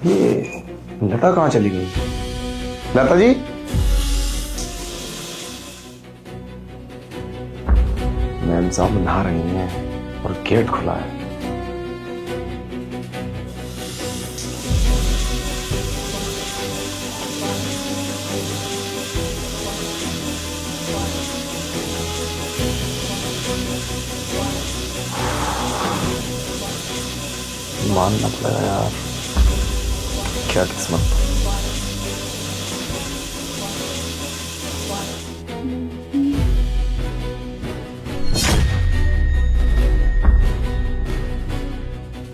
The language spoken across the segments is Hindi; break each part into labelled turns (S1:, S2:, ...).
S1: ये लता कहाँ चली गई? लता जी, मैम साहब नहा रही हैं और गेट खुला है। मानना पड़ेगा यार, क्या किस्मत।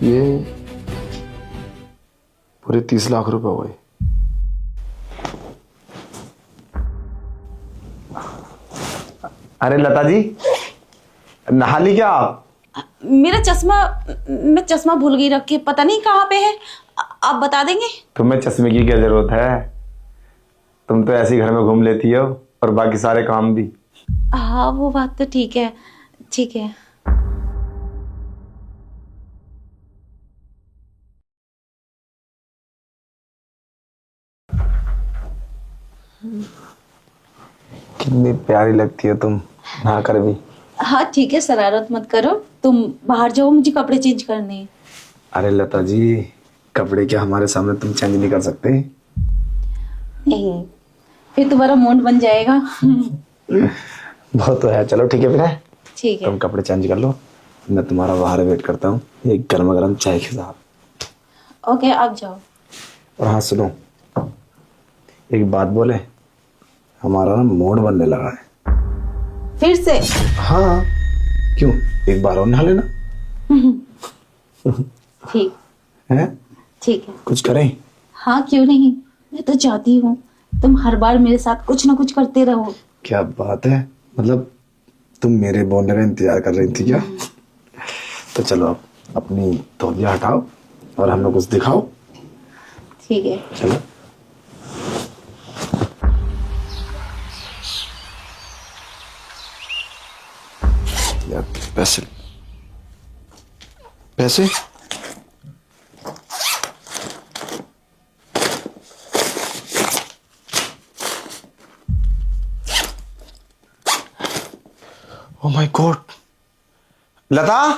S1: ये पूरे 30 लाख रुपए हुए। अरे लता जी, नहा ली क्या आप?
S2: मेरा चश्मा, मैं चश्मा भूल गई रख के, पता नहीं कहाँ पे है। आप बता देंगे?
S1: तुम्हें चश्मे की क्या जरूरत है? तुम तो ऐसे ही घर में घूम लेती हो और बाकी सारे काम भी।
S2: हाँ वो बात तो ठीक है, ठीक है।
S1: कितनी प्यारी लगती हो तुम नहा कर भी।
S2: हाँ ठीक है, शरारत मत करो, तुम बाहर जाओ, मुझे कपड़े चेंज करने हैं।
S1: अरे लता जी, कपड़े क्या हमारे सामने तुम चेंज नहीं कर सकते?
S2: नहीं, फिर तुम्हारा मूड बन जाएगा।
S1: बहुत तो है, चलो ठीक है फिर है।
S2: ठीक है।
S1: तुम कपड़े चेंज कर लो, मैं तुम्हारा बाहर वेट करता हूँ एक गर्मा गर्म चाय के साथ।
S2: ओके, आप जाओ।
S1: और हाँ सुनो, एक बात बोले, हमारा ना मूड बनने लगा है।
S2: फिर से?
S1: हाँ, क्यों, एक बार और नहा लेना।
S2: ठीक
S1: है,
S2: ठीक है।
S1: कुछ करें?
S2: हाँ क्यों नहीं, मैं तो चाहती हूँ तुम हर बार मेरे साथ कुछ ना कुछ करते रहो।
S1: क्या बात है, मतलब तुम मेरे बोलने का इंतजार कर रही थी क्या? तो चलो अब अपनी तौलिया हटाओ और हमें कुछ दिखाओ।
S2: ठीक है।
S1: चलो। यार पैसे पैसे ओह माय गॉड, लता,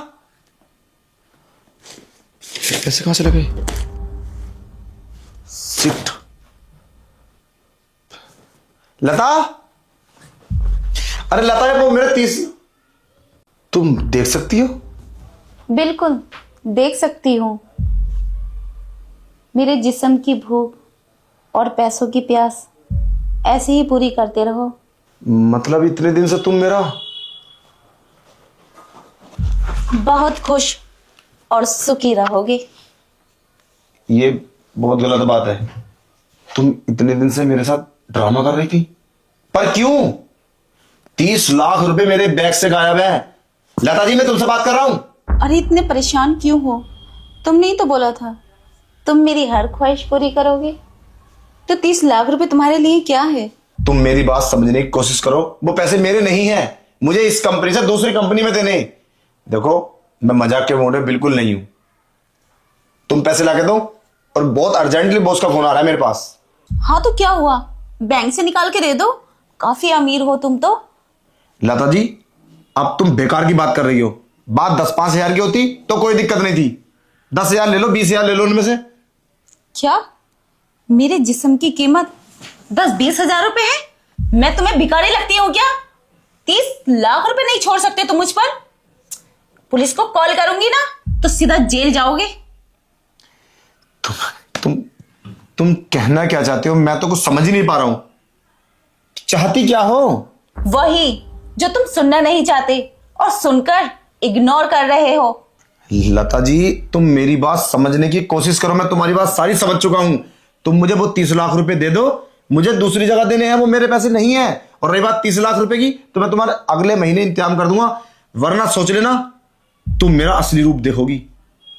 S1: पैसे कहां से लगे? शिट, लता, अरे लता, ये वो मेरे 30, तुम देख सकती हो?
S2: बिल्कुल देख सकती हूँ। मेरे जिस्म की भूख और पैसों की प्यास ऐसे ही पूरी करते रहो।
S1: मतलब इतने दिन से तुम मेरा
S2: बहुत खुश और सुखी रहोगे।
S1: ये बहुत गलत बात है। तुम इतने दिन से मेरे साथ ड्रामा कर रही थी, पर क्यों? 30 लाख रुपए मेरे बैग से गायब है। लता जी, मैं तुमसे बात कर रहा हूं।
S2: अरे इतने परेशान क्यों हो? तुमने ही तो बोला था तुम मेरी हर ख्वाहिश पूरी करोगे, तो 30 लाख रुपए तुम्हारे लिए क्या है?
S1: तुम मेरी बात समझने की कोशिश करो, वो पैसे मेरे नहीं हैं, मुझे इस कंपनी से दूसरी कंपनी में देने। देखो, मैं मजाक के मूड में बिल्कुल नहीं हूं। तुम पैसे लाके दो, और बहुत अर्जेंटली बॉस का फोन आ रहा है मेरे पास।
S2: हाँ तो क्या हुआ, बैंक से निकाल के दे दो, काफी अमीर हो तुम तो।
S1: लता जी, अब तुम बेकार की बात कर रही हो। बात 10-5 हजार की होती तो कोई दिक्कत नहीं थी। 10,000 ले लो, 20,000 ले लो उनमें से।
S2: क्या मेरे जिस्म की कीमत 10-20 हजार रुपए है? मैं तुम्हें भिखारी लगती हूँ क्या? 30 लाख रुपए नहीं छोड़ सकते तुम मुझ पर? पुलिस को कॉल करूंगी ना तो सीधा जेल जाओगे।
S1: तुम कहना क्या चाहते हो? मैं तो कुछ समझ ही नहीं पा रहा हूं। चाहती क्या हो?
S2: वही जो तुम सुनना नहीं चाहते और सुनकर इग्नोर कर रहे हो।
S1: लता जी, तुम मेरी बात समझने की कोशिश करो, मैं तुम्हारी बात सारी समझ चुका हूं। तुम मुझे वो 30 लाख रुपए दे दो, मुझे दूसरी जगह देने हैं, वो मेरे पैसे नहीं है। और रही बात 30 लाख रुपए की, तो मैं तुम्हारे अगले महीने इंतजाम कर दूंगा, वरना सोच लेना तुम मेरा असली रूप देखोगी।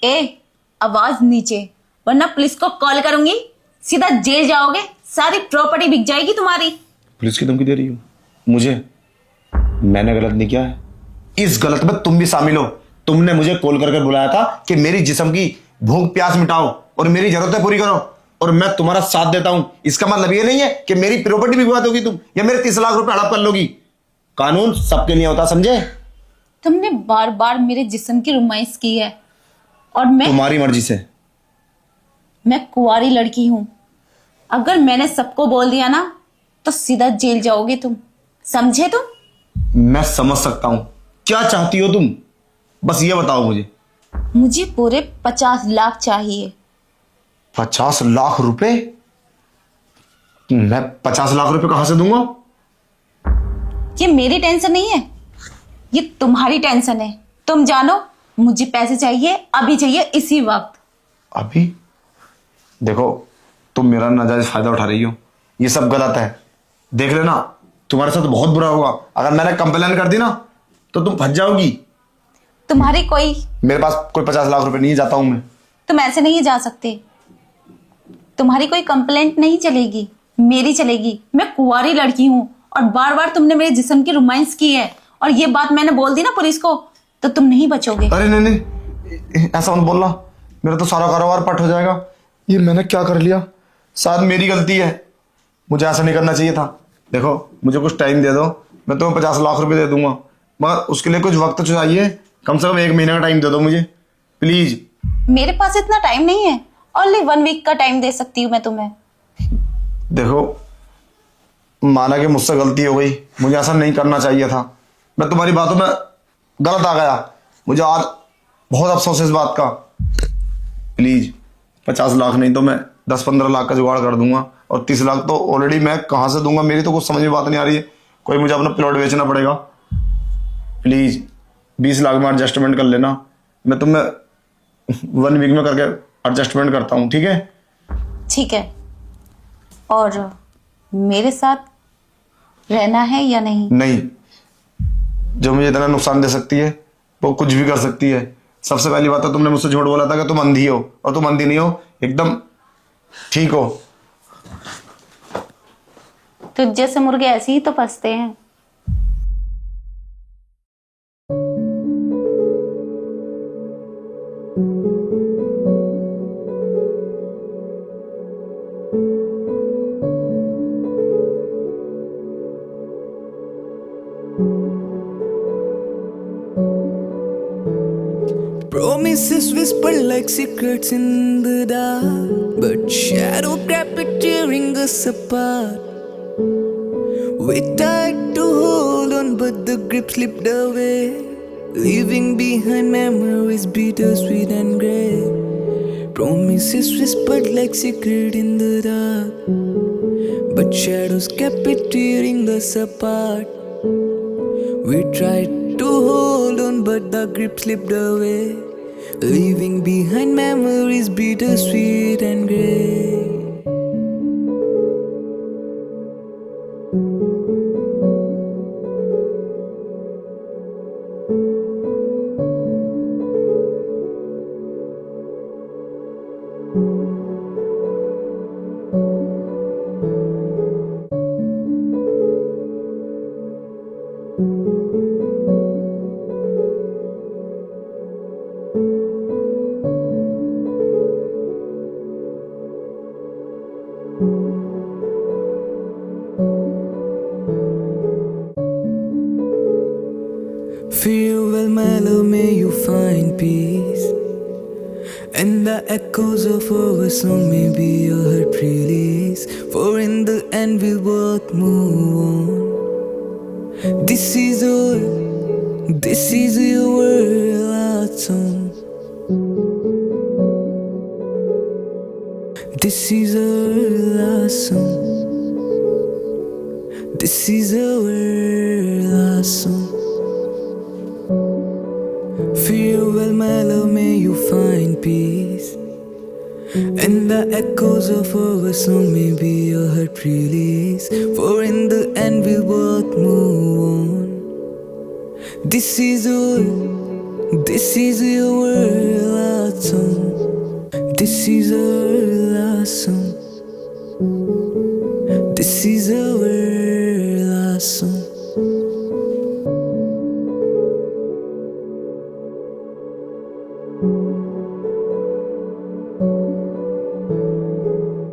S2: ए, आवाज नीचे, वरना पुलिस को कॉल करूंगी, सीधा जेल जाओगे, सारी प्रॉपर्टी बिक जाएगी तुम्हारी।
S1: पुलिस की धमकी दे रही हो मुझे? मैंने गलत नहीं किया है, इस गलत में तुम भी शामिल हो। तुमने मुझे कॉल करके बुलाया था कि मेरी जिस्म की भूख प्यास मिटाओ, और मेरी जरूरतें पूरी करो और मैं तुम्हारा साथ देता हूं। इसका मतलब ये नहीं है कि मेरी प्रॉपर्टी भी विवाद होगी तुम या मेरे 30 लाख रुपए हड़प कर लोगी। कानून सबके लिए होता, समझे?
S2: तुमने बार बार मेरे जिस्म की रुमाइश की है और
S1: तुम्हारी मर्जी से।
S2: मैं कुंवारी लड़की हूं। अगर मैंने सबको बोल दिया ना तो सीधा जेल जाओगे तुम, समझे तुम?
S1: मैं समझ सकता हूं क्या चाहती हो तुम, बस ये बताओ मुझे।
S2: मुझे पूरे 50 लाख चाहिए।
S1: 50 लाख रुपए? मैं 50 लाख रुपए कहां से दूंगा?
S2: ये मेरी टेंशन नहीं है, ये तुम्हारी टेंशन है। तुम जानो, मुझे पैसे चाहिए, अभी चाहिए, इसी वक्त।
S1: अभी? देखो, तुम मेरा नाजायज फायदा उठा रही हो, ये सब गलत है। देख लेना, तुम्हारे साथ बहुत बुरा होगा। अगर मैंने कंप्लेन कर दी ना तो तुम फंस जाओगी।
S2: तुम्हारी कोई
S1: मेरे पास कोई 50 लाख रुपए नहीं, जाता हूं मैं।
S2: तुम ऐसे नहीं जा सकते। तुम्हारी कोई कंप्लेंट नहीं चलेगी, मेरी चलेगी। मैं कुंवारी लड़की हूं और बार बार तुमने मेरे जिस्म की रोमांस की है और ये बात मैंने बोल दी ना पुलिस को तो तुम नहीं बचोगे।
S1: अरे नहीं नहीं, ऐसा मत बोलना, मेरा तो सारा कारोबार पट हो जाएगा। ये मैंने क्या कर लिया? शायद मेरी गलती है, मुझे ऐसा नहीं करना चाहिए था। देखो, मुझे कुछ टाइम दे दो, मैं तुम्हें 50 लाख रुपए दे दूंगा, मगर उसके लिए कुछ वक्त तो चाहिए। कम से कम 1 महीने का टाइम दे दो मुझे, प्लीज।
S2: मेरे पास इतना टाइम नहीं है, ओनली 1 वीक का टाइम दे सकती हूँ मैं तुम्हें।
S1: देखो, माना कि मुझसे गलती हो गई, मुझे ऐसा नहीं करना चाहिए था। मैं तुम्हारी बातों में गलत आ गया, मुझे आज बहुत अफसोस है इस बात का। प्लीज 50 लाख नहीं तो मैं 10-15 लाख का जुगाड़ कर दूंगा, और 30 लाख तो ऑलरेडी मैं कहाँ से दूंगा, मेरी तो कुछ समझ में बात नहीं आ रही है। कोई मुझे अपना प्लॉट बेचना पड़ेगा। प्लीज 20 लाख में एडजस्टमेंट कर लेना, मैं तुम्हें 1 वीक में करके एडजस्टमेंट करता हूँ, ठीक है?
S2: ठीक है, और मेरे साथ रहना है या नहीं?
S1: नहीं, जो मुझे इतना नुकसान दे सकती है वो कुछ भी कर सकती है। सबसे पहली बात तो तुमने मुझसे झूठ बोला था कि तुम अंधी हो, और तुम अंधी नहीं हो, एकदम ठीक हो।
S2: तो जैसे मुर्गे ऐसे ही तो फंसते हैं।
S3: Promises whispered like secrets in the dark, but shadow kept tearing us apart. We tried to hold on, but the grip slipped away, leaving behind memories bittersweet and grey. Promises whispered like secret in the dark, but shadows kept tearing us apart. We tried to hold on, but the grip slipped away, leaving behind memories bittersweet and grey. Farewell, my love, may you find peace, and the echoes of our song may be your heart release. For in the end we'll both move on. This is your last song. This is our last song. This is our last song. Farewell, my love, may you find peace, and the echoes of our song may be your heart release. For in the end we'll both move on. This is your last song. This is our last song. This is our last song.